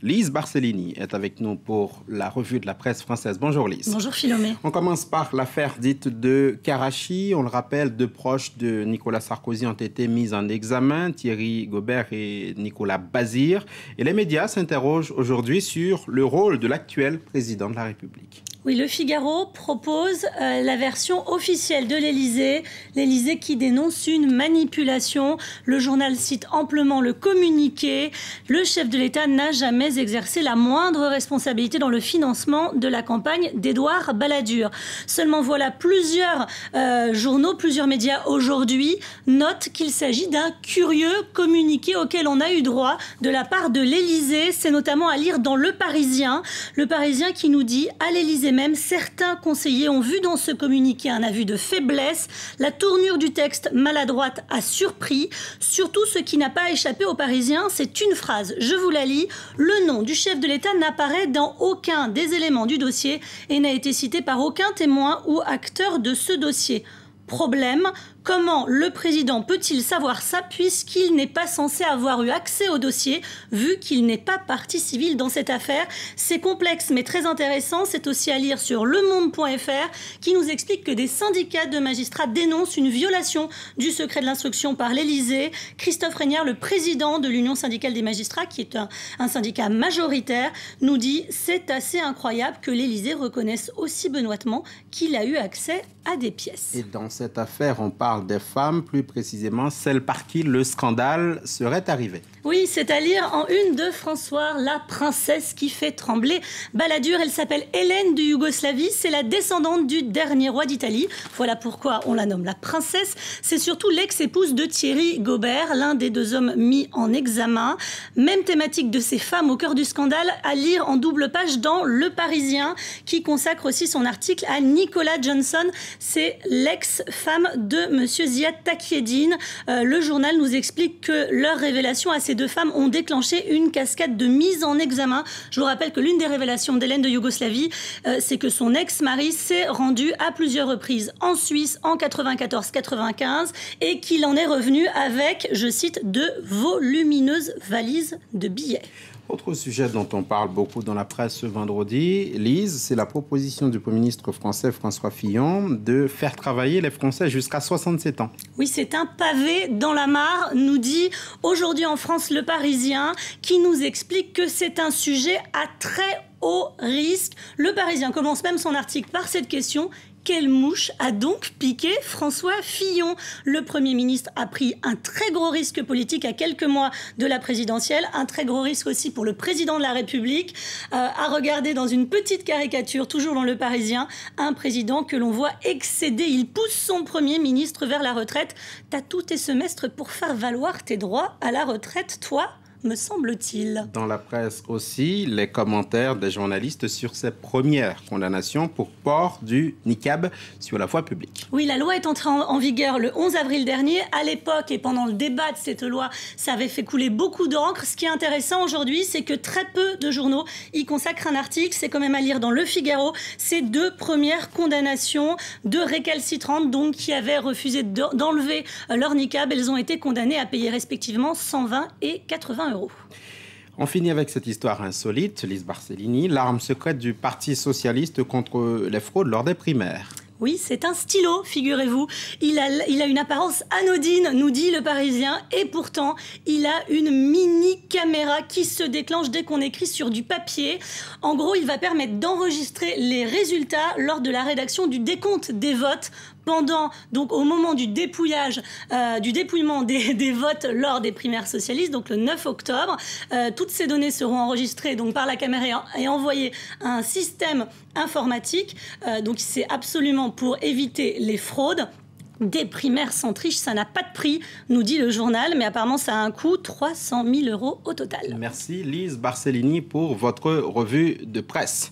Lise Barcellini est avec nous pour la revue de la presse française. Bonjour Lise. Bonjour Philomé. On commence par l'affaire dite de Karachi. On le rappelle, deux proches de Nicolas Sarkozy ont été mis en examen, Thierry Gobert et Nicolas Bazir. Et les médias s'interrogent aujourd'hui sur le rôle de l'actuel président de la République. Oui, Le Figaro propose la version officielle de l'Élysée. L'Élysée qui dénonce une manipulation. Le journal cite amplement le communiqué. Le chef de l'État n'a jamais exercé la moindre responsabilité dans le financement de la campagne d'Édouard Balladur. Seulement voilà, plusieurs journaux, plusieurs médias aujourd'hui notent qu'il s'agit d'un curieux communiqué auquel on a eu droit de la part de l'Élysée. C'est notamment à lire dans Le Parisien. Le Parisien qui nous dit à l'Élysée même, certains conseillers ont vu dans ce communiqué un aveu de faiblesse. La tournure du texte maladroite a surpris. Surtout, ce qui n'a pas échappé aux Parisiens, c'est une phrase. Je vous la lis. Le nom du chef de l'État n'apparaît dans aucun des éléments du dossier et n'a été cité par aucun témoin ou acteur de ce dossier. Problème, comment le président peut-il savoir ça puisqu'il n'est pas censé avoir eu accès au dossier vu qu'il n'est pas partie civile dans cette affaire? C'est complexe mais très intéressant. C'est aussi à lire sur lemonde.fr qui nous explique que des syndicats de magistrats dénoncent une violation du secret de l'instruction par l'Élysée. Christophe Régnard, le président de l'Union syndicale des magistrats, qui est un syndicat majoritaire, nous dit « C'est assez incroyable que l'Élysée reconnaisse aussi benoîtement qu'il a eu accès à des pièces ». Et dans cette affaire, on parle des femmes, plus précisément celles par qui le scandale serait arrivé. Oui, c'est à lire en une de François, la princesse qui fait trembler Balladur. Elle s'appelle Hélène de Yougoslavie, c'est la descendante du dernier roi d'Italie. Voilà pourquoi on la nomme la princesse. C'est surtout l'ex-épouse de Thierry Gobert, l'un des deux hommes mis en examen. Même thématique de ces femmes au cœur du scandale, à lire en double page dans Le Parisien, qui consacre aussi son article à Nicolas Johnson. C'est l'ex-femme de Monsieur Ziad Takieddine. Le journal nous explique que leur révélation à ces deux femmes ont déclenché une cascade de mise en examen. Je vous rappelle que l'une des révélations d'Hélène de Yougoslavie, c'est que son ex-mari s'est rendu à plusieurs reprises en Suisse en 94-95 et qu'il en est revenu avec, je cite, de volumineuses valises de billets. Autre sujet dont on parle beaucoup dans la presse ce vendredi, Lise, c'est la proposition du Premier ministre français François Fillon de faire travailler les Français jusqu'à 67 ans. Oui, c'est un pavé dans la mare, nous dit aujourd'hui en France Le Parisien, qui nous explique que c'est un sujet à très haut risque. Le Parisien commence même son article par cette question. Quelle mouche a donc piqué François Fillon? Le Premier ministre a pris un très gros risque politique à quelques mois de la présidentielle, un très gros risque aussi pour le président de la République, à regarder dans une petite caricature, toujours dans Le Parisien, un président que l'on voit excéder. Il pousse son Premier ministre vers la retraite. T'as tous tes semestres pour faire valoir tes droits à la retraite, toi, me semble-t-il. Dans la presse aussi, les commentaires des journalistes sur ces premières condamnations pour port du niqab sur la voie publique. Oui, la loi est entrée en vigueur le 11 avril dernier. À l'époque et pendant le débat de cette loi, ça avait fait couler beaucoup d'encre. Ce qui est intéressant aujourd'hui, c'est que très peu de journaux y consacrent un article. C'est quand même à lire dans Le Figaro. Ces deux premières condamnations de récalcitrantes donc, qui avaient refusé d'enlever leur niqab. Elles ont été condamnées à payer respectivement 120 et 80 €. On finit avec cette histoire insolite, Lise Barcellini, l'arme secrète du Parti socialiste contre les fraudes lors des primaires. Oui, c'est un stylo, figurez-vous. Il a une apparence anodine, nous dit Le Parisien, et pourtant, il a une mini-caméra qui se déclenche dès qu'on écrit sur du papier. En gros, il va permettre d'enregistrer les résultats lors de la rédaction du décompte des votes donc au moment du dépouillement des votes lors des primaires socialistes, donc le 9 octobre. Toutes ces données seront enregistrées donc, par la caméra et envoyées à un système informatique. Donc c'est absolument pour éviter les fraudes. Des primaires sans triche, ça n'a pas de prix, nous dit le journal, mais apparemment ça a un coût, 300 000 € au total. Merci Lise Barcellini pour votre revue de presse.